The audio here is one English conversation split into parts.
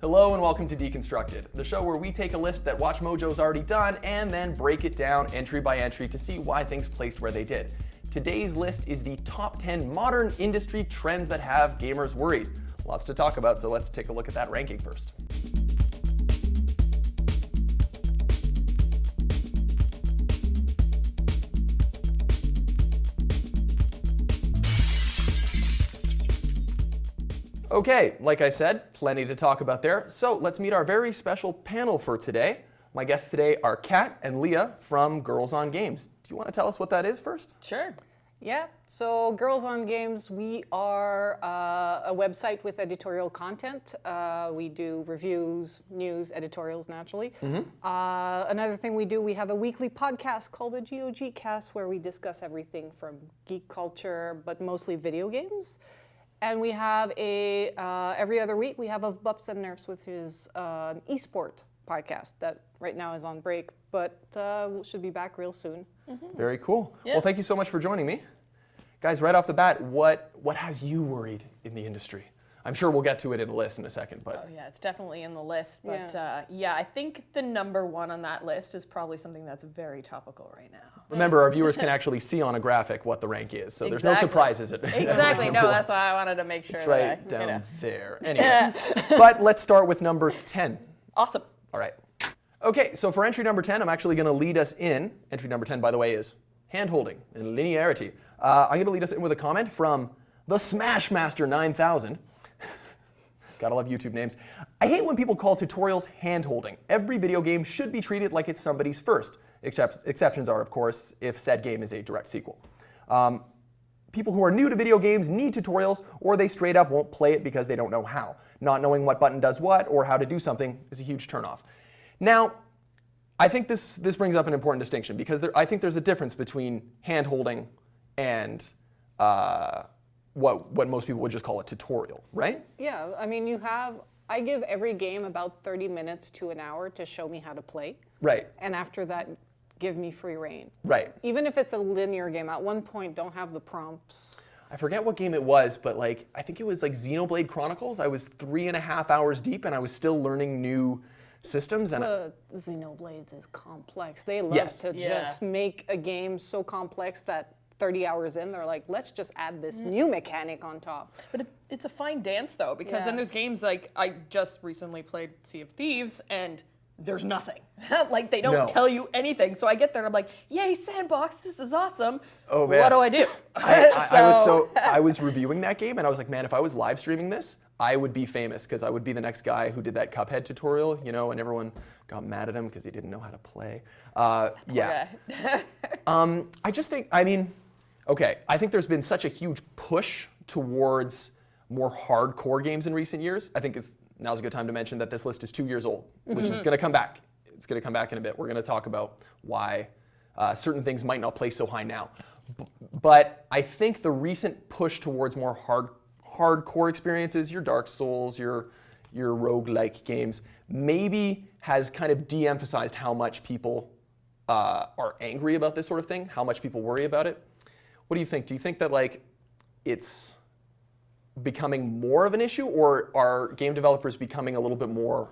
Hello and welcome to Deconstructed, the show where we take a list that WatchMojo's already done and then break it down entry by entry to see why things placed where they did. Today's list is the top 10 modern industry trends that have gamers worried. Lots to talk about, so let's take a look at that ranking first. Okay, like I said, plenty to talk about there. So let's meet our very special panel for today. My guests today are Kat and Leah from Girls on Games. Do you want to tell us what that is first? Sure. Yeah, so Girls on Games, we are a website with editorial content. We do reviews, news, editorials, naturally. Another thing we do, we have a weekly podcast called the GOG Cast, where we discuss everything from geek culture, but mostly video games. And we have every other week, we have a Bups and Nerfs, which is an esport podcast that right now is on break, but should be back real soon. Very cool. Yeah. Well, thank you so much for joining me. Guys, right off the bat, what has you worried in the industry? I'm sure we'll get to it in the list in a second, but... Oh yeah, it's definitely in the list, but yeah, I think the number one on that list is probably something that's very topical right now. Remember, our viewers can actually see on a graphic what the rank is, so there's no surprises. Exactly, no, that's why I wanted to make sure it's that right down there. Anyway, Yeah. but let's start with number 10. Awesome. All right. Okay, so for entry number 10, I'm actually going to lead us in. Entry number 10, by the way, is Handholding and Linearity. I'm going to lead us in with a comment from the Smashmaster 9000. Gotta love YouTube names. I hate when people call tutorials handholding. Every video game should be treated like it's somebody's first. Exceptions are, of course, if said game is a direct sequel. People who are new to video games need tutorials, or they straight up won't play it because they don't know how. Not knowing what button does what or how to do something is a huge turnoff. Now, I think this brings up an important distinction because I think there's a difference between handholding and what most people would just call a tutorial, right? Yeah, I mean, I give every game about 30 minutes to an hour to show me how to play. Right. And after that, give me free reign. Right. Even if it's a linear game, at one point, don't have the prompts. I forget what game it was, but I think it was like Xenoblade Chronicles. I was 3.5 hours deep and I was still learning new systems. And Xenoblades is complex. They love to just make a game so complex that 30 hours in, they're like, let's just add this new mechanic on top. But it's a fine dance though, because then there's games like, I just recently played Sea of Thieves and there's nothing. Like they don't tell you anything. So I get there and I'm like, yay, sandbox, this is awesome. Oh man. What do I do? I was reviewing that game and I was like, man, if I was live streaming this, I would be famous because I would be the next guy who did that Cuphead tutorial, and everyone got mad at him because he didn't know how to play. Yeah. I just think, I think there's been such a huge push towards more hardcore games in recent years. I think now's a good time to mention that this list is 2 years old, which is going to come back. It's going to come back in a bit. We're going to talk about why certain things might not place so high now. But I think the recent push towards more hardcore experiences, your Dark Souls, your roguelike games, maybe has kind of de-emphasized how much people are angry about this sort of thing, how much people worry about it. What do you think? Do you think that it's becoming more of an issue, or are game developers becoming a little bit more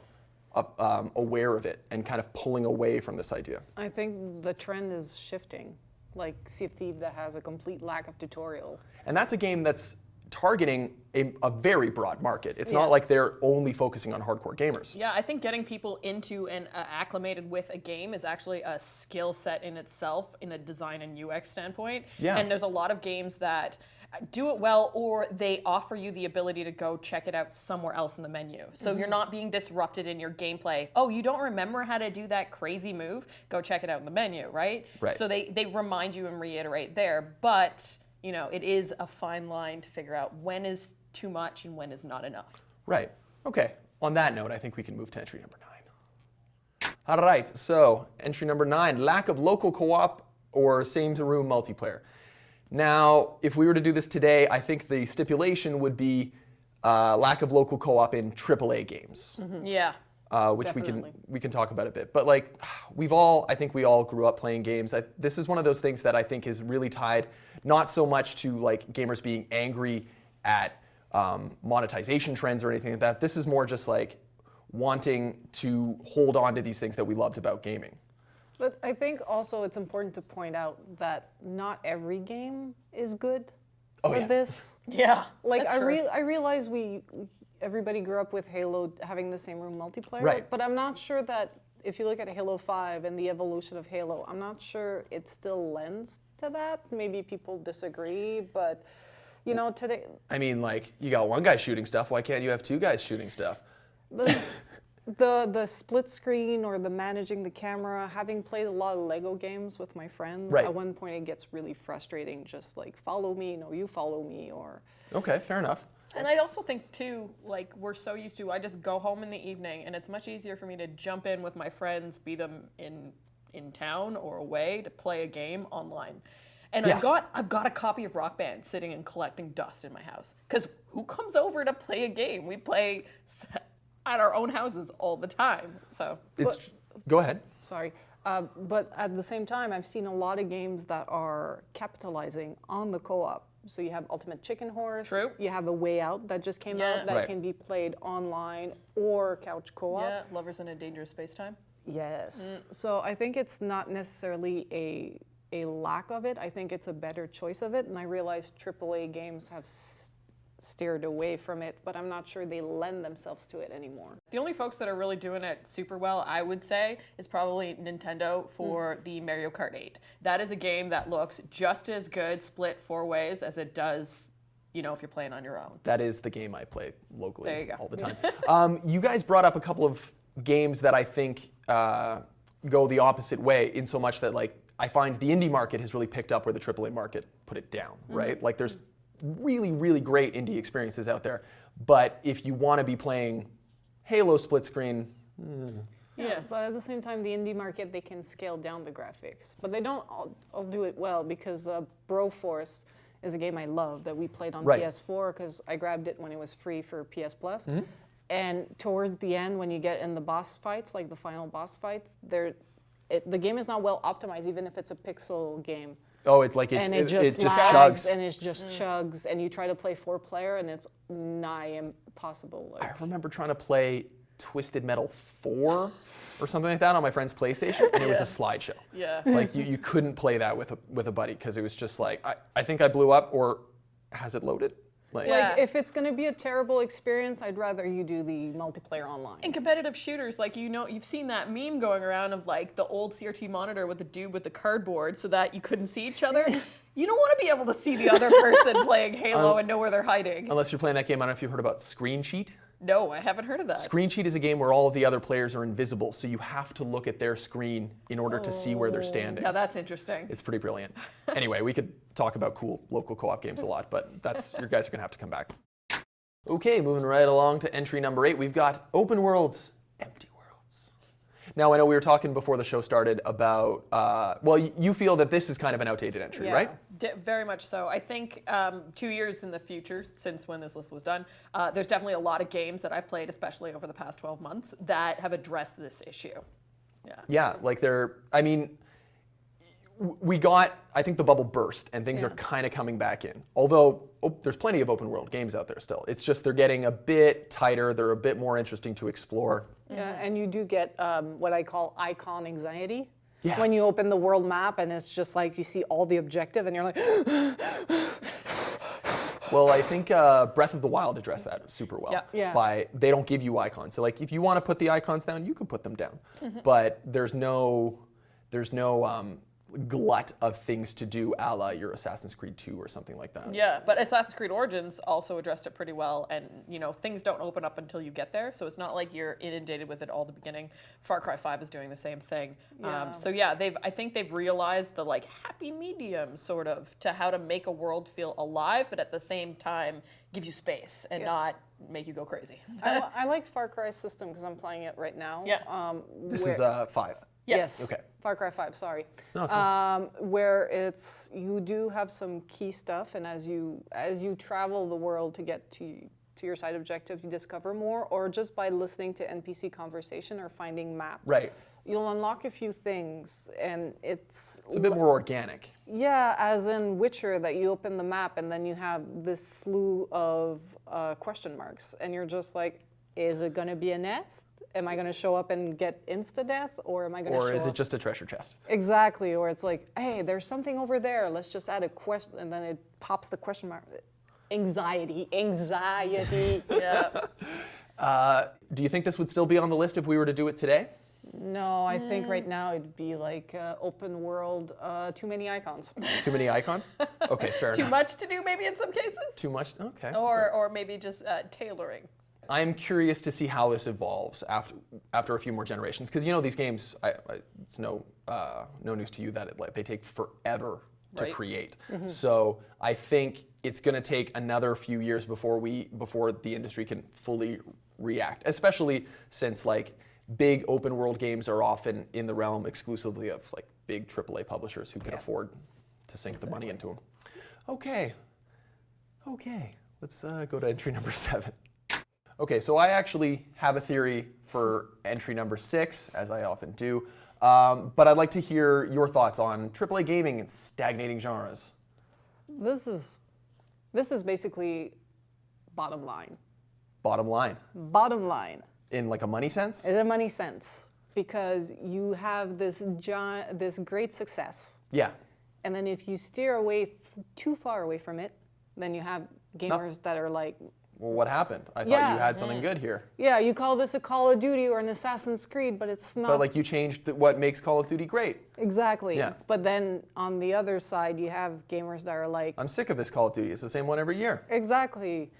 aware of it and kind of pulling away from this idea? I think the trend is shifting, like Sea of Thieves that has a complete lack of tutorial. And that's a game that's targeting a very broad market. It's not like they're only focusing on hardcore gamers. Yeah, I think getting people into and acclimated with a game is actually a skill set in itself in a design and UX standpoint. Yeah. And there's a lot of games that do it well, or they offer you the ability to go check it out somewhere else in the menu. So you're not being disrupted in your gameplay. Oh, you don't remember how to do that crazy move? Go check it out in the menu, right? Right. So they remind you and reiterate there, but it is a fine line to figure out when is too much and when is not enough. Right. Okay. On that note, I think we can move to entry number 9. All right. So entry number 9, lack of local co-op or same-to-room multiplayer. Now, if we were to do this today, I think the stipulation would be lack of local co-op in AAA games. Yeah. Which Definitely. we can talk about a bit. But I think we all grew up playing games. This is one of those things that I think is really tied not so much to gamers being angry at monetization trends or anything like that. This is more just wanting to hold on to these things that we loved about gaming. But I think also it's important to point out that not every game is good for this. Yeah. Like that's true. I realize everybody grew up with Halo having the same room multiplayer. Right. But I'm not sure that if you look at Halo 5 and the evolution of Halo, I'm not sure it still lends to that. Maybe people disagree, but you know, today. I mean, like, you got one guy shooting stuff. Why can't you have two guys shooting stuff? The split screen or the managing the camera, having played a lot of Lego games with my friends, Right. at one point it gets really frustrating, just like follow me, no you follow me, or Okay, fair enough. And I also think too, like we're so used to, I just go home in the evening and it's much easier for me to jump in with my friends, be them in town or away, to play a game online. And Yeah. I've got a copy of Rock Band sitting and collecting dust in my house. Because who comes over to play a game? We play at our own houses all the time. So Go ahead. sorry. But at the same time, I've seen a lot of games that are capitalizing on the co-op. So you have Ultimate Chicken Horse. True. You have A Way Out that just came Yeah. out that Right. can be played online or couch co-op. yeah, Lovers in a Dangerous Space Time. Yes. So I think it's not necessarily a lack of it. I think it's a better choice of it. And I realize AAA games have steered away from it, but I'm not sure they lend themselves to it anymore. The only folks that are really doing it super well, I would say, is probably Nintendo for the Mario Kart 8. That is a game that looks just as good split 4 ways as it does, you know, if you're playing on your own. That is the game I play locally There you go. all the time. You guys brought up a couple of games that I think go the opposite way, in so much that, like, I find the indie market has really picked up where the AAA market put it down, right? Like, there's really, really great indie experiences out there, but if you want to be playing Halo split screen, Yeah. But at the same time, the indie market, they can scale down the graphics. But they don't all do it well, because Broforce is a game I love that we played on Right. PS4, because I grabbed it when it was free for PS Plus. And towards the end, when you get in the boss fights, like the final boss fight, the game is not well optimized, even if it's a pixel game. oh, it's like And it just lags, chugs. and it just chugs, and you try to play 4-player, and it's nigh impossible. I Like, remember trying to play Twisted Metal 4 or something like that on my friend's PlayStation, and it was a slideshow. Yeah. Like, you couldn't play that with a buddy, because it was just like, I think I blew up, or has it loaded? Like, Yeah. like, if it's going to be a terrible experience, I'd rather you do the multiplayer online. In competitive shooters, like, you know, you've seen that meme going around of like the old CRT monitor with the dude with the cardboard so that you couldn't see each other. You don't want to be able to see the other person playing Halo and know where they're hiding. unless you're playing that game, I don't know if you've heard about Screen Cheat. No, I haven't heard of that. Screen Cheat is a game where all of the other players are invisible, so you have to look at their screen in order to see where they're standing. Now that's interesting. It's pretty brilliant. Anyway, we could talk about cool local co-op games a lot, but you guys are gonna have to come back. Okay, moving right along to entry number 8, we've got Open Worlds, Empty Worlds. Now, I know we were talking before the show started about, you feel that this is kind of an outdated entry, Yeah. right? Very much so. I think 2 years in the future, since when this list was done, there's definitely a lot of games that I've played, especially over the past 12 months, that have addressed this issue. Yeah. Yeah, like I think the bubble burst, and things are kind of coming back in. Although, there's plenty of open world games out there still. It's just they're getting a bit tighter, they're a bit more interesting to explore. Yeah, and you do get what I call icon anxiety. Yeah. When you open the world map and it's just like you see all the objective and you're like, Well, I think Breath of the Wild addressed that super well. Yeah. Yeah. They don't give you icons. So, like, if you want to put the icons down, you can put them down. But there's no glut of things to do, a la your Assassin's Creed 2 or something like that. Yeah, but Assassin's Creed Origins also addressed it pretty well, and you know, things don't open up until you get there, so it's not like you're inundated with it all the beginning. Far Cry 5 is doing the same thing. So yeah, I think they've realized the like happy medium sort of to how to make a world feel alive, but at the same time give you space and not make you go crazy. I like Far Cry's system because I'm playing it right now. Yeah. This is 5. Yes. Okay. Far Cry 5, sorry. No, it's fine. Where you do have some key stuff, and as you travel the world to get to your side objective, you discover more, or just by listening to NPC conversation or finding maps. Right. You'll unlock a few things, and It's a bit more organic. Yeah, as in Witcher, that you open the map and then you have this slew of question marks, and you're just like, is it gonna be a nest? am I going to show up and get insta-death, or am I going to show up? Or is it just a treasure chest? Exactly, or it's like, hey, there's something over there. Let's just add a question, and then it pops the question mark. Anxiety. Yeah. Do you think this would still be on the list if we were to do it today? No, I think right now it'd be like open world, too many icons. Too many icons? Okay, fair Too enough. much to do maybe in some cases? Too much? Okay. Or maybe just tailoring. I'm curious to see how this evolves after a few more generations, because these games, it's no news to you that they take forever to Right. create. So I think it's going to take another few years before the industry can fully react, especially since big open world games are often in the realm exclusively of big AAA publishers who can afford to sink the money into them. Okay, let's go to entry number 7. Okay, so I actually have a theory for entry number 6, as I often do, but I'd like to hear your thoughts on AAA gaming and stagnating genres. This is basically bottom line. Bottom line, Bottom line. in a money sense? In a money sense, because you have this great success, Yeah. and then if you steer away too far away from it, then you have gamers that are like, Well, what happened? I thought Yeah. you had something good here. yeah, you call this a Call of Duty or an Assassin's Creed, but it's not. But you changed what makes Call of Duty great. Exactly. Yeah. But then on the other side, you have gamers that are like, I'm sick of this Call of Duty. It's the same one every year. exactly.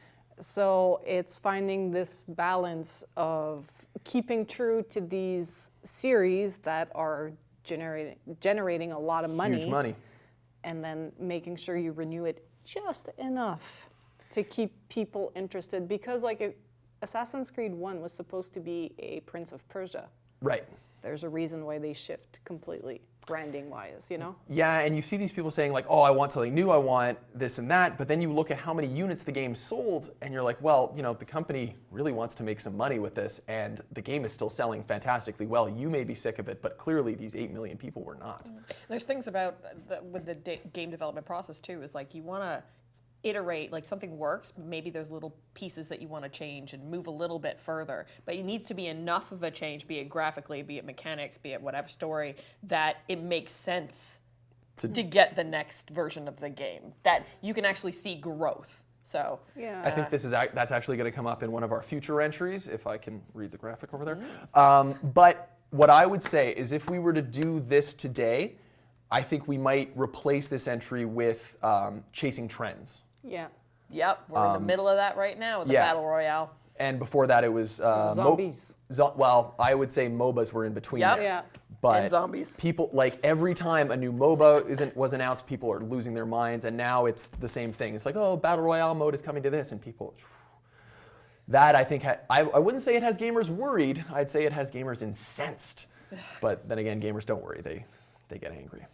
So it's finding this balance of keeping true to these series that are generating a lot of money. Huge money. And then making sure you renew it just enough to keep people interested. Because Assassin's Creed 1 was supposed to be a Prince of Persia. Right. There's a reason why they shift completely, branding-wise, Yeah, and you see these people saying oh, I want something new, I want this and that, but then you look at how many units the game sold, and you're like, well, the company really wants to make some money with this, and the game is still selling fantastically well. You may be sick of it, but clearly these 8 million people were not. There's things about with the game development process too, is you want to iterate, something works, maybe there's little pieces that you want to change and move a little bit further, but it needs to be enough of a change, be it graphically, be it mechanics, be it whatever story, that it makes sense to get the next version of the game, that you can actually see growth. So Yeah. I think that's actually going to come up in one of our future entries, if I can read the graphic over there. But what I would say is if we were to do this today, I think we might replace this entry with chasing trends. Yeah. Yep, we're in the middle of that right now with the yeah. Battle Royale. And before that, it was Zombies. well, I would say MOBAs were in between. Yep. there. Yeah. But And zombies. People every time a new MOBA was announced, people are losing their minds, and now it's the same thing. It's oh, Battle Royale mode is coming to this, and people. That I think I wouldn't say it has gamers worried. I'd say it has gamers incensed. But then again, gamers don't worry. They get angry.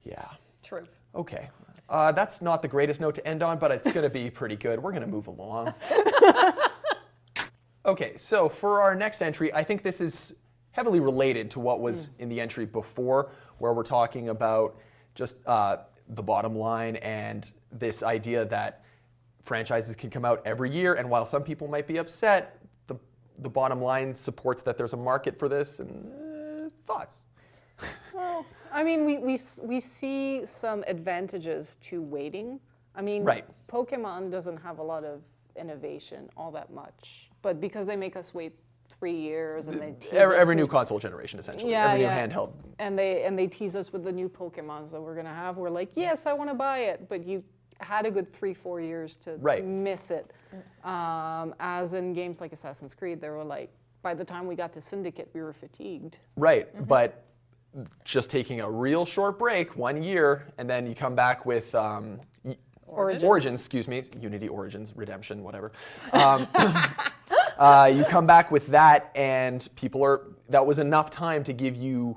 Yeah. Truth. Okay. That's not the greatest note to end on, but it's going to be pretty good. We're going to move along. Okay, so for our next entry, I think this is heavily related to what was in the entry before, where we're talking about just the bottom line and this idea that franchises can come out every year, and while some people might be upset, the bottom line supports that there's a market for this, and thoughts? Well, I mean, we see some advantages to waiting. I mean, Right. Pokemon doesn't have a lot of innovation all that much, but because they make us wait 3 years and they tease us Every new with- console generation, essentially. Yeah, every yeah. new handheld. and they tease us with the new Pokemons that we're gonna have. We're like, yes, I want to buy it, but you had a good 3-4 years to Right. miss it. As in games like Assassin's Creed, they were like, by the time we got to Syndicate, we were fatigued. Right, but just taking a real short break, 1 year, and then you come back with Origins, excuse me, Unity, Origins, Redemption, whatever. You come back with that, and that was enough time to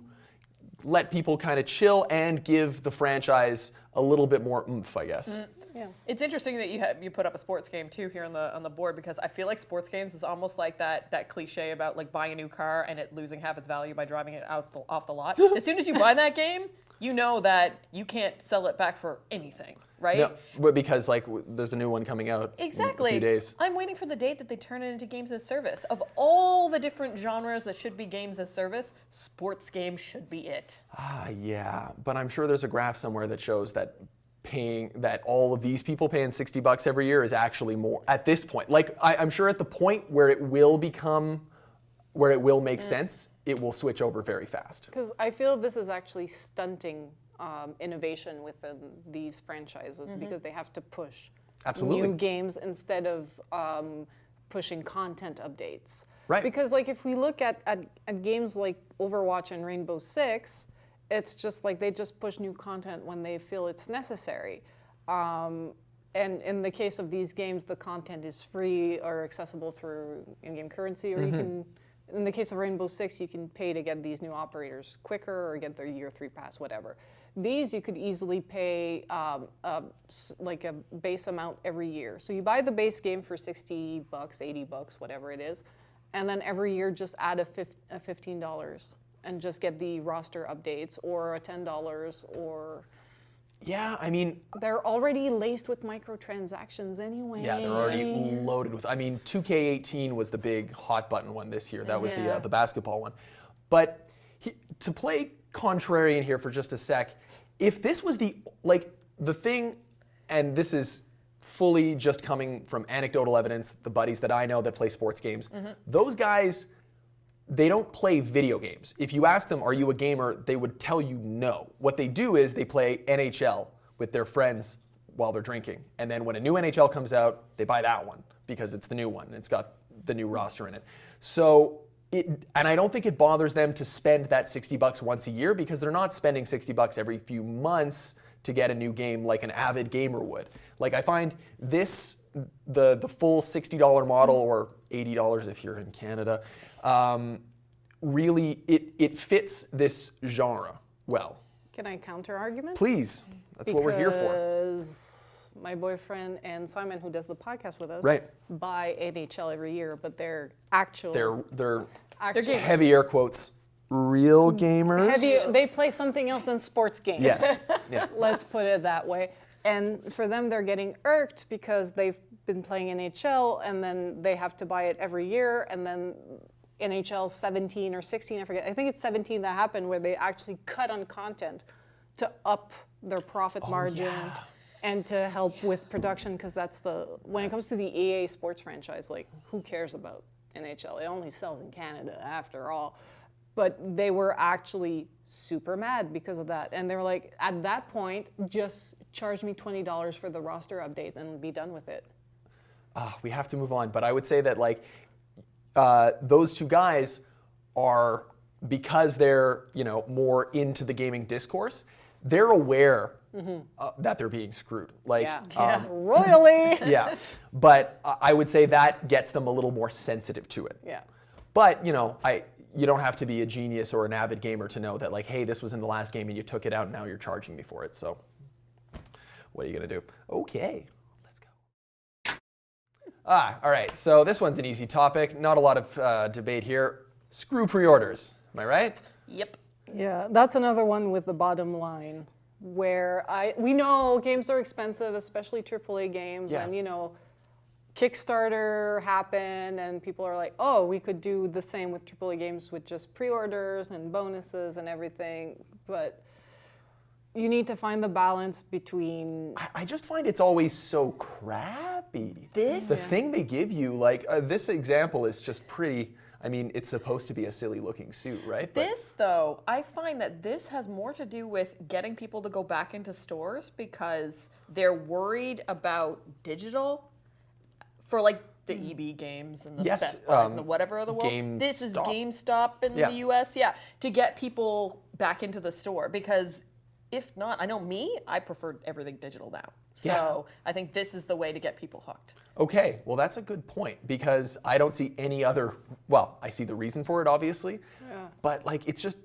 let people kind of chill and give the franchise a little bit more oomph, I guess. Yeah. It's interesting that you put up a sports game too here on the board, because I feel like sports games is almost like that cliche about buying a new car and it losing half its value by driving it off the lot. As soon as you buy that game, you know that you can't sell it back for anything, right? No, but because like there's a new one coming out Exactly. in a few days. I'm waiting for the date that they turn it into games as service. Of all the different genres that should be games as service, sports games should be it. Yeah, but I'm sure there's a graph somewhere that shows that all of these people paying $60 every year is actually more at this point. Like I'm sure at the point where it will make sense, it will switch over very fast. Because I feel this is actually stunting innovation within these franchises because they have to push new games instead of pushing content updates. Right. Because like if we look at games like Overwatch and Rainbow Six, it's just like they just push new content when they feel it's necessary. And in the case of these games, the content is free or accessible through in-game currency, or you can, in the case of Rainbow Six, you can pay to get these new operators quicker or get their year 3 pass, whatever. These you could easily pay like a base amount every year. So you buy the base game for $60, $80, whatever it is, and then every year just add a $15 and just get the roster updates, or a $10, or... Yeah, I mean... They're already laced with microtransactions anyway. Yeah, they're already loaded with... I mean, 2K18 was the big hot button one this year. That was the basketball one. But to play contrarian here for just a sec, if this was the thing, and this is fully just coming from anecdotal evidence, the buddies that I know that play sports games, those guys... They don't play video games. If you ask them, are you a gamer, they would tell you no. What they do is they play NHL with their friends while they're drinking. And then when a new NHL comes out, they buy that one because it's the new one. It's got the new roster in it. So, and I don't think it bothers them to spend that $60 once a year because they're not spending $60 every few months to get a new game like an avid gamer would. Like I find this, the full $60 model, or $80 if you're in Canada, really, it fits this genre well. Can I counter argument? Please. That's what we're here for. Because my boyfriend and Simon, who does the podcast with us, buy NHL every year, but they're actual... They're gamers. Heavy air quotes, real gamers. They play something else than sports games. Yes. Yeah. Let's put it that way. And for them, they're getting irked because they've been playing NHL, and then they have to buy it every year, and then NHL 17 or 16, I forget. I think it's 17 that happened where they actually cut on content to up their profit margin and to help with production, because when it comes to the EA sports franchise, like who cares about NHL? It only sells in Canada after all. But they were actually super mad because of that. And they were like, at that point, just charge me $20 for the roster update and be done with it. We have to move on. But I would say that those two guys are, because they're more into the gaming discourse, they're aware that they're being screwed. Royally. Yeah, but I would say that gets them a little more sensitive to it. Yeah. But you don't have to be a genius or an avid gamer to know that hey, this was in the last game and you took it out and now you're charging me for it. So what are you gonna do? Okay. All right, so this one's an easy topic. Not a lot of debate here. Screw pre-orders, am I right? Yep. Yeah, that's another one with the bottom line, where we know games are expensive, especially AAA games, and Kickstarter happened, and people are like, oh, we could do the same with AAA games with just pre-orders and bonuses and everything, but you need to find the balance between... I just find it's always so crappy. The thing they give you, this example is just pretty... I mean, it's supposed to be a silly looking suit, right? Though, I find that this has more to do with getting people to go back into stores because they're worried about digital for the EB games and the Best Buy and the whatever of the world. This is GameStop in the US, to get people back into the store, because if not, I know me, I prefer everything digital now. So I think this is the way to get people hooked. Okay, well that's a good point, because I don't see any other, I see the reason for it obviously, but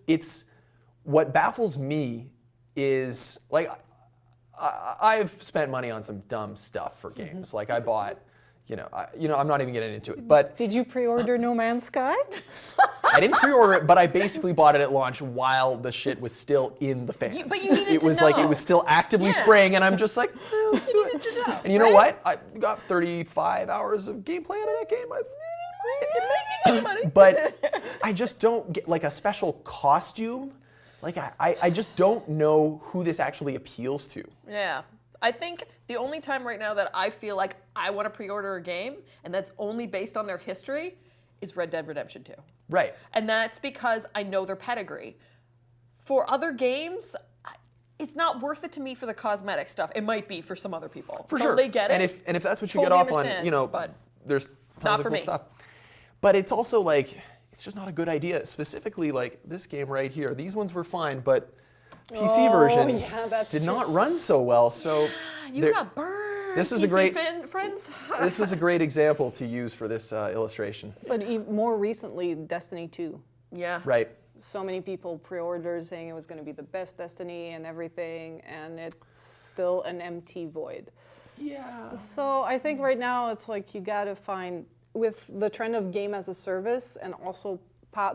it's what baffles me is I've spent money on some dumb stuff for games. I bought, I'm not even getting into it. But Did you pre-order No Man's Sky? I didn't pre-order it, but I basically bought it at launch while the shit was still in the fan. But you needed it was to like know. it was still actively Yeah. spraying, and I'm just like, let's do needed to know, And you know right? what? I got 35 hours of gameplay out of that game. You're making money. But I just don't get like a special costume. Like I just don't know who this actually appeals to. Yeah. I think the only time right now that I feel like I want to pre-order a game, and that's only based on their history, is Red Dead Redemption 2. Right. And that's because I know their pedigree. For other games, it's not worth it to me for the cosmetic stuff. It might be for some other people. For sure. They get it. And if that's what you Totally get off on, understand, but there's tons not of for cool me. stuff. But it's also like, it's just not a good idea. Specifically, like this game right here. These ones were fine, but PC version that's did true. not run so well. So You there- got burned. This is a PC great- friends. this was a great example to use for this illustration. But more recently, Destiny 2. Yeah. Right. So many people pre-ordered saying it was going to be the best Destiny and everything, and it's still an empty void. Yeah. So I think right now it's like you got to find, with the trend of game as a service and also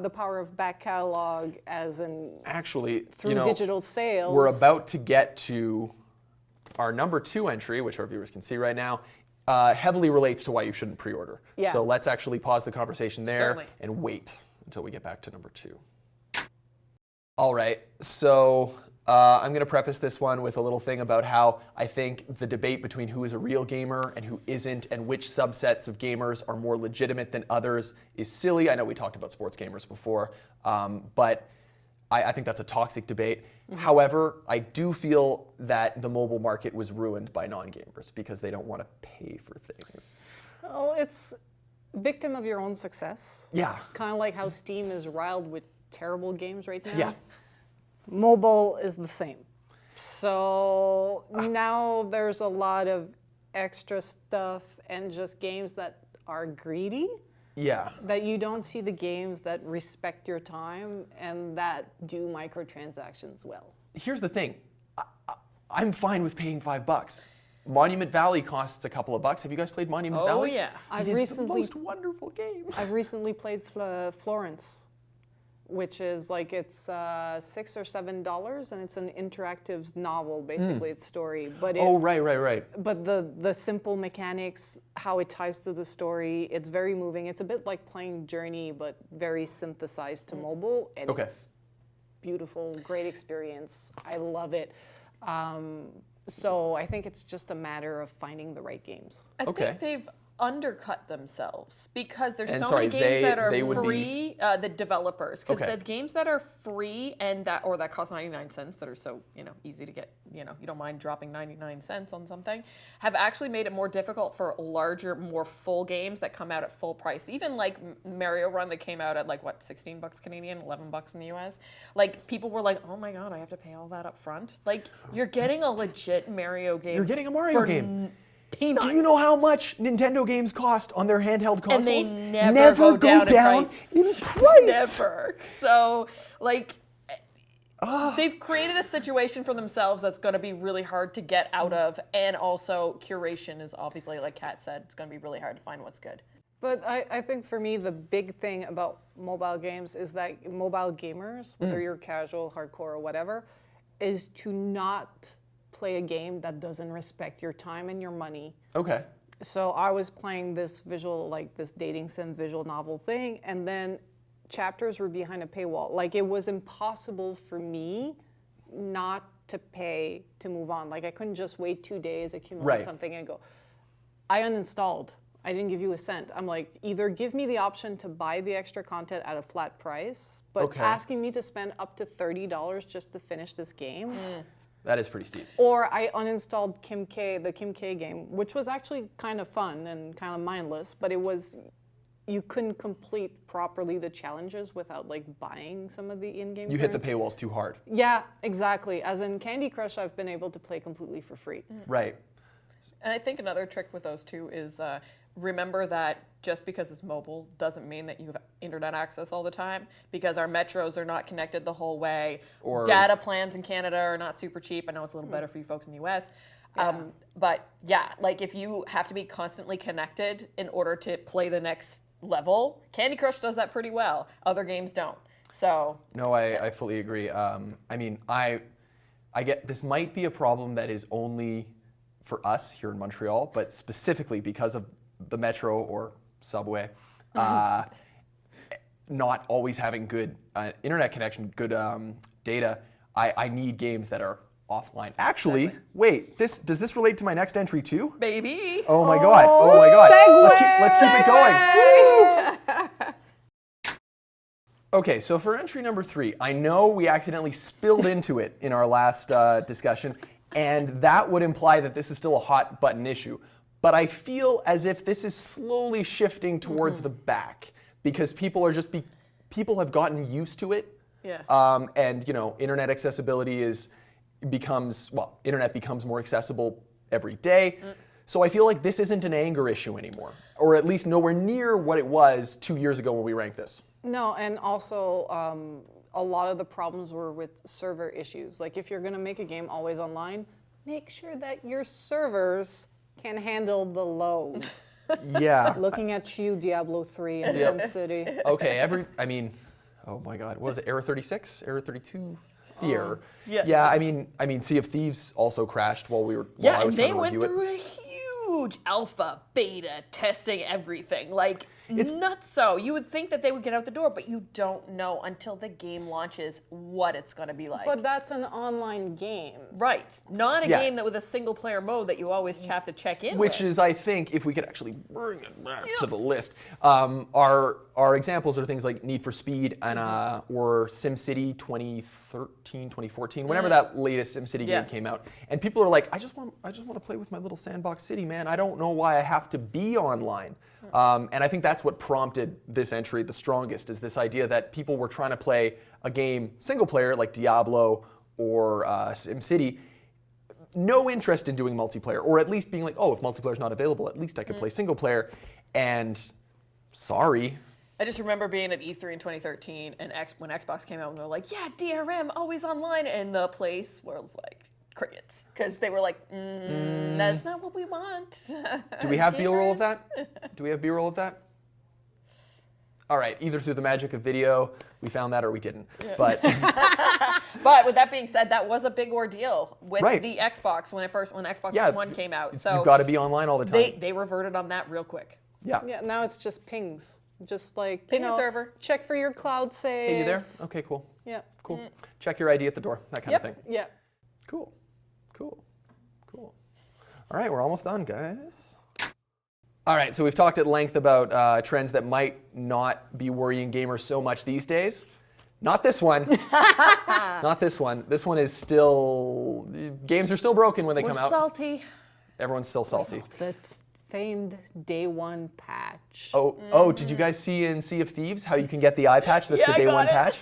the power of back catalog as in Actually, through digital sales. we're about to get to our number 2 entry, which our viewers can see right now, heavily relates to why you shouldn't pre-order. Yeah. So let's actually pause the conversation there Certainly. and wait until we get back to number 2. All right, so I'm going to preface this one with a little thing about how I think the debate between who is a real gamer and who isn't, and which subsets of gamers are more legitimate than others, is silly. I know we talked about sports gamers before, but I think that's a toxic debate. However, I do feel that the mobile market was ruined by non-gamers because they don't want to pay for things. Oh, it's victim of your own success. Yeah. Kind of like how Steam is riled with terrible games right now. Yeah. Mobile is the same. So now there's a lot of extra stuff and just games that are greedy, Yeah. that you don't see the games that respect your time and that do microtransactions well. Here's the thing. I'm fine with paying $5. Monument Valley costs a couple of bucks. Have you guys played Monument Oh, Valley? yeah. I've It is recently- the most wonderful game. I've recently played Florence, which is like it's $6 or $7, and it's an interactive novel. Basically, it's story. But Oh, right. but the simple mechanics, how it ties to the story, it's very moving. It's a bit like playing Journey, but very synthesized to mobile, and Okay. it's beautiful, great experience. I love it. So I think it's just a matter of finding the right games. I Okay. think they've undercut themselves because there's And so sorry, many games that are they would be- free, the developers, because Okay. the games that are free and that cost 99 cents, that are so easy to get, you don't mind dropping 99 cents on something, have actually made it more difficult for larger, more full games that come out at full price. Even like Mario Run that came out at like what, $16 Canadian, $11 in the US. Like people were like, oh my god, I have to pay all that up front. Like you're getting a legit Mario game. You're getting a Mario for game. Peanuts. Do you know how much Nintendo games cost on their handheld And they consoles? never go down in price. in price. Never. So, like, they've created a situation for themselves that's going to be really hard to get out of. And also, curation is obviously, like Kat said, it's going to be really hard to find what's good. But I think for me, the big thing about mobile games is that mobile gamers, whether you're casual, hardcore, or whatever, is to not play a game that doesn't respect your time and your money. Okay. So I was playing this this dating sim visual novel thing, and then chapters were behind a paywall. Like it was impossible for me not to pay to move on. Like I couldn't just wait 2 days, accumulate Right. something, and go. I uninstalled. I didn't give you a cent. I'm like, either give me the option to buy the extra content at a flat price, but Okay. asking me to spend up to $30 just to finish this game. That is pretty steep. Or I uninstalled the Kim K game, which was actually kind of fun and kind of mindless, but you couldn't complete properly the challenges without like buying some of the in-game You hit the currency. paywalls too hard. Yeah, exactly. As in Candy Crush, I've been able to play completely for free. Right. And I think another trick with those two is remember that just because it's mobile doesn't mean that you have internet access all the time, because our metros are not connected the whole way. Or- data plans in Canada are not super cheap. I know it's a little better for you folks in the US. But yeah, like if you have to be constantly connected in order to play the next level, Candy Crush does that pretty well. Other games don't. So No, I fully agree. I mean, I get this might be a problem that is only for us here in Montreal, but specifically because of the metro or subway, not always having good internet connection, good data. I need games that are offline. Actually, wait, does this relate to my next entry too? baby. Oh my god! Oh my god! Segue! Let's keep it going. Woo! Okay, so for entry number 3, I know we accidentally spilled into it in our last discussion, and that would imply that this is still a hot button issue. But I feel as if this is slowly shifting towards the back because people have gotten used to it. Yeah. And internet accessibility internet becomes more accessible every day. So I feel like this isn't an anger issue anymore, or at least nowhere near what it was 2 years ago when we ranked this. No, and also a lot of the problems were with server issues. Like if you're going to make a game always online, make sure that your servers can handle the load. Yeah. Looking at you, Diablo 3 and SimCity. Okay, oh my god, what was it, error 36, error 32? The error. Yeah. Yeah, I mean, Sea of Thieves also crashed while I Yeah, was and they trying to went review through it. a huge alpha, beta, testing everything. Like, nuts so. You would think that they would get out the door, but you don't know until the game launches what it's going to be like. But that's an online game. Right. Not a Yeah. game that with a single player mode that you always have to check in Which with. is, I think, if we could actually bring it back to the list, our examples are things like Need for Speed and or SimCity 2013, 2014, whenever that latest SimCity game came out. And people are like, I just want to play with my little sandbox city, man. I don't know why I have to be online. And I think that's what prompted this entry the strongest, is this idea that people were trying to play a game single player like Diablo or SimCity, no interest in doing multiplayer, or at least being like, oh, if multiplayer is not available, at least I could play single player. And sorry. I just remember being at E3 in 2013 and when Xbox came out and they're like, yeah, DRM, always online. And the place was like crickets. Because they were like, that's not what we want. Do we have B-roll of Gamers. that? Do we have B-roll of that? All right, either through the magic of video, we found that, or we didn't. Yeah. But with that being said, that was a big ordeal with Right. the Xbox when Xbox One came out. So you've got to be online all the time. they reverted on that real quick. Yeah. Yeah, now it's just pings. Just like, Ping the server. Check for your cloud save. Hey, you there? Okay, cool. Yeah. Cool. Check your ID at the door, that kind of thing. Yeah. Cool. All right, we're almost done, guys. All right, so we've talked at length about trends that might not be worrying gamers so much these days. Not this one. Not this one. This one is still, games are still broken when they We're come out. salty. Everyone's still salty. The famed day one patch. Oh, did you guys see in Sea of Thieves how you can get the eye patch that's Yeah, the I day got one it. patch?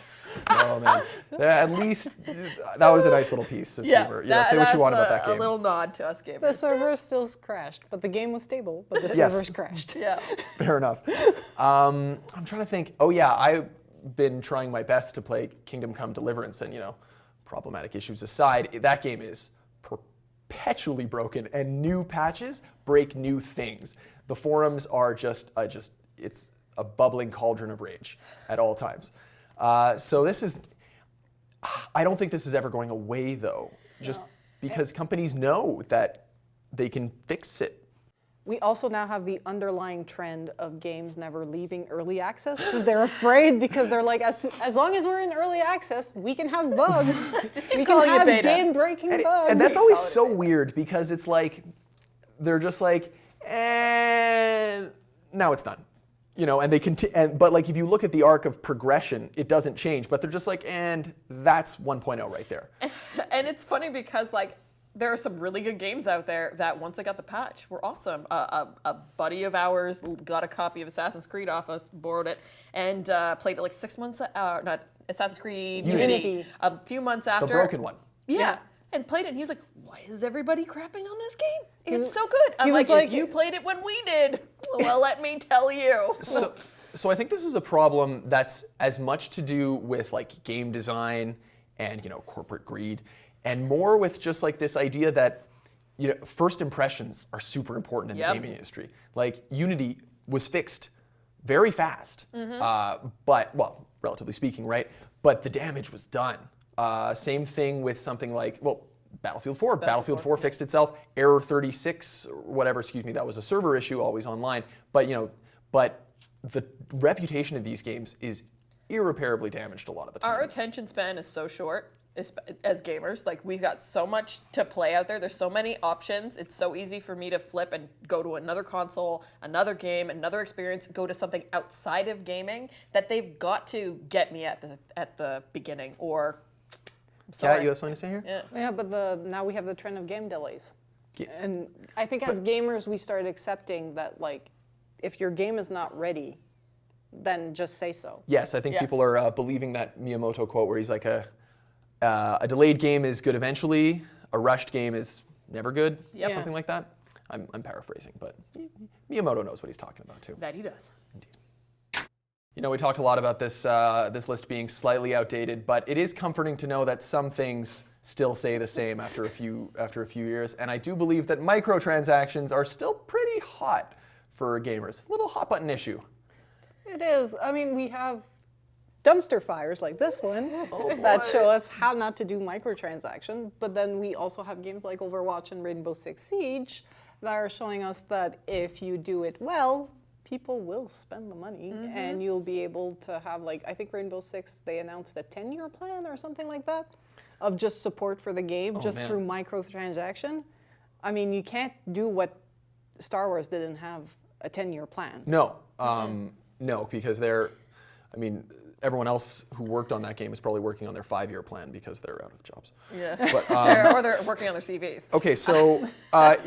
Oh man, at least that was a nice little piece of humor. Say what you want about that game. A little nod to us gamers. The server still crashed, but the game was stable, but the Yes. servers crashed. Yeah. Fair enough. I'm trying to think. Oh yeah, I've been trying my best to play Kingdom Come Deliverance, and problematic issues aside, that game is perpetually broken, and new patches break new things. The forums are it's a bubbling cauldron of rage at all times. So I don't think this is ever going away though, just because companies know that they can fix it. We also now have the underlying trend of games never leaving early access because they're afraid, because they're like, as long as we're in early access, we can have bugs. Just keep we calling can it have beta. game-breaking bugs. And that's always so weird, because it's like, they're just like, and now it's done. And they continue, but like if you look at the arc of progression, it doesn't change, but they're just like, and that's 1.0 right there. And it's funny because like there are some really good games out there that once I got the patch were awesome. A buddy of ours got a copy of Assassin's Creed off us, borrowed it, and played it like 6 months. Not Assassin's Creed Unity. A few months after. The broken one. Yeah. And played it, and he was like, "Why is everybody crapping on this game? It's so good." I'm was like, "If you played it when we did, well, let me tell you." So I think this is a problem that's as much to do with like game design and corporate greed, and more with just like this idea that first impressions are super important in the Yep. gaming industry. Like Unity was fixed very fast, but well, relatively speaking, right? But the damage was done. Same thing with something like, well, Battlefield 4. Battlefield 4 fixed itself. Error 36, or whatever, excuse me, that was a server issue, always online. But but the reputation of these games is irreparably damaged a lot of the time. Our attention span is so short as gamers. Like, we've got so much to play out there. There's so many options. It's so easy for me to flip and go to another console, another game, another experience, go to something outside of gaming, that they've got to get me at the beginning, or I'm sorry. Yeah, you have something to say here? Yeah. Yeah, but now we have the trend of game delays. Yeah. And I think as gamers, we started accepting that, like, if your game is not ready, then just say so. Yes, I think Yeah. people are believing that Miyamoto quote where he's like, a delayed game is good eventually, a rushed game is never good, Yep. something like that. I'm paraphrasing, but Miyamoto knows what he's talking about too. That he does. We talked a lot about this list being slightly outdated, but it is comforting to know that some things still say the same after a few years, and I do believe that microtransactions are still pretty hot for gamers. Little hot button issue. It is. I mean, we have dumpster fires like this one that show us how not to do microtransaction, but then we also have games like Overwatch and Rainbow Six Siege that are showing us that if you do it well, people will spend the money and you'll be able to have, like, I think Rainbow Six, they announced a 10-year plan or something like that of just support for the game man. through microtransaction. I mean, you can't do what Star Wars didn't have a 10-year plan. No, no, because everyone else who worked on that game is probably working on their 5-year plan because they're out of jobs. Yeah. But, or they're working on their CVs. Okay, so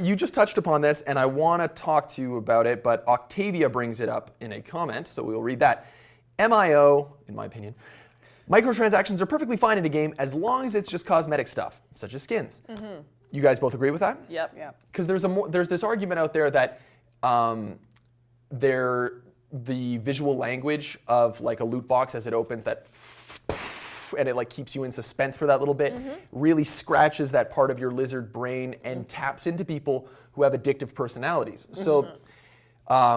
you just touched upon this, and I want to talk to you about it, but Octavia brings it up in a comment, so we'll read that. MIO, in my opinion, microtransactions are perfectly fine in a game as long as it's just cosmetic stuff, such as skins. You guys both agree with that? Yep. Yeah. Because there's this argument out there that the visual language of like a loot box as it opens, that and it like keeps you in suspense for that little bit, really scratches that part of your lizard brain and taps into people who have addictive personalities. So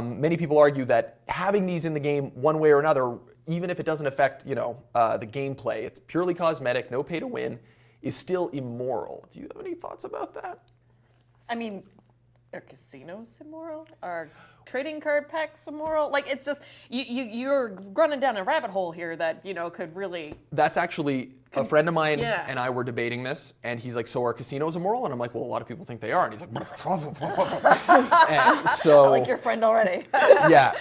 many people argue that having these in the game one way or another, even if it doesn't affect the gameplay, it's purely cosmetic, no pay to win, is still immoral. Do you have any thoughts about that? I mean, are casinos immoral? Are trading card packs immoral? Like, it's just, you're running down a rabbit hole here that, could really... That's actually, a friend of mine Yeah. and I were debating this, and he's like, so are casinos immoral? And I'm like, well, a lot of people think they are. And he's like, and so... I like your friend already. Yeah.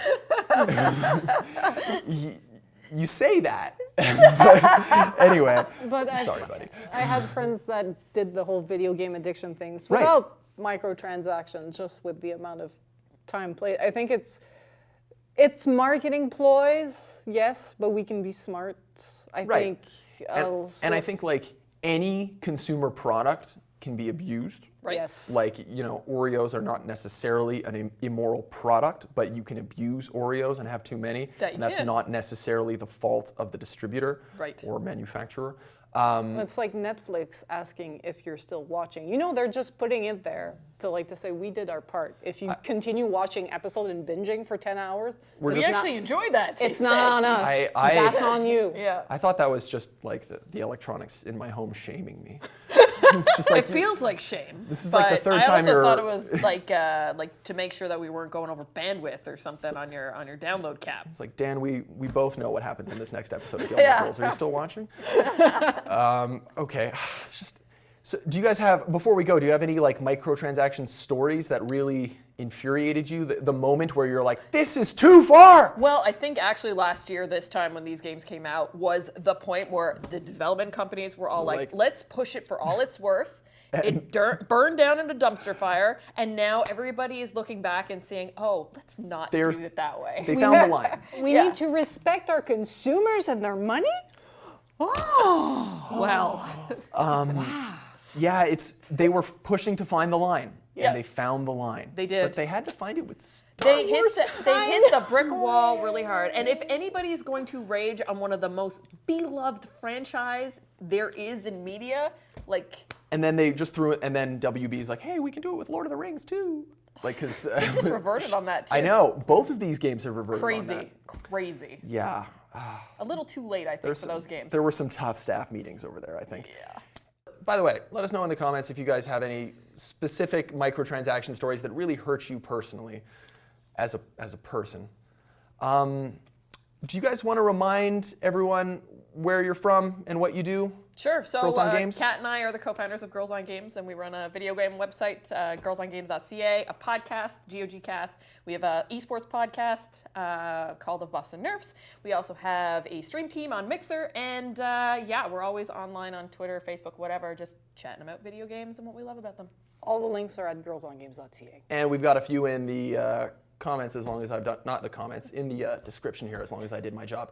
You say that. Anyway, But sorry, buddy. I had friends that did the whole video game addiction things Right. without microtransactions, just with the amount of time played. I think it's marketing ploys, yes, but we can be smart. I Right. think. And I think like any consumer product can be abused. Right. Yes. Like, Oreos are not necessarily an immoral product, but you can abuse Oreos and have too many. That you and that's can. not necessarily the fault of the distributor Right. or manufacturer. It's like Netflix asking if you're still watching. They're just putting it there to say we did our part. If you continue watching episode and binging for 10 hours, We actually enjoy that. it's not on us. That's on you. Yeah. I thought that was just like the electronics in my home shaming me. It's just like, It feels like shame. This is like the but third I time also you're- thought it was like to make sure that we weren't going over bandwidth or something on your download cap. it's like, Dan, we both know what happens in this next episode of Gilmore Yeah. Girls. Are you still watching? Okay. It's just. So do you guys have, before we go, do you have any like microtransaction stories that really infuriated you? The moment where you're like, this is too far! Well, I think actually last year, this time when these games came out, was the point where the development companies were all like, let's push it for all it's worth. It burned down in a dumpster fire, and now everybody is looking back and saying, oh, let's not do it that way. They found the line. We Yeah. need to respect our consumers and their money? Oh. Well, Yeah, they were pushing to find the line. Yeah. And they found the line. They did. But they had to find it with They hit the brick wall really hard. And if anybody is going to rage on one of the most beloved franchise there is in media, like... And then they just threw it, and then WB's like, hey, we can do it with Lord of the Rings too. Like, because... They just reverted on that too. I know. Both of these games have reverted on that. Crazy. Yeah. A little too late, I think, for those games. There were some tough staff meetings over there, I think. Yeah. By the way, let us know in the comments if you guys have any specific microtransaction stories that really hurt you personally as a person. Do you guys want to remind everyone where you're from and what you do? Sure. So Girls on Games? Kat and I are the co-founders of Girls on Games, and we run a video game website, girlsongames.ca, a podcast, GOGcast. We have an esports podcast called Of Buffs and Nerfs. We also have a stream team on Mixer, and we're always online on Twitter, Facebook, whatever, just chatting about video games and what we love about them. All the links are at girlsongames.ca. And we've got a few in the comments, as long as I've done, not the comments, in the description here, as long as I did my job.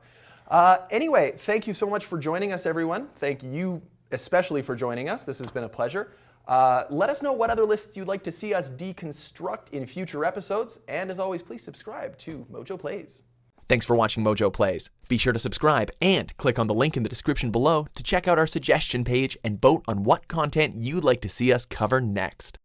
Anyway, thank you so much for joining us, everyone. Thank you especially for joining us. This has been a pleasure. Let us know what other lists you'd like to see us deconstruct in future episodes. And as always, please subscribe to MojoPlays. Thanks for watching MojoPlays. Be sure to subscribe and click on the link in the description below to check out our suggestion page and vote on what content you'd like to see us cover next.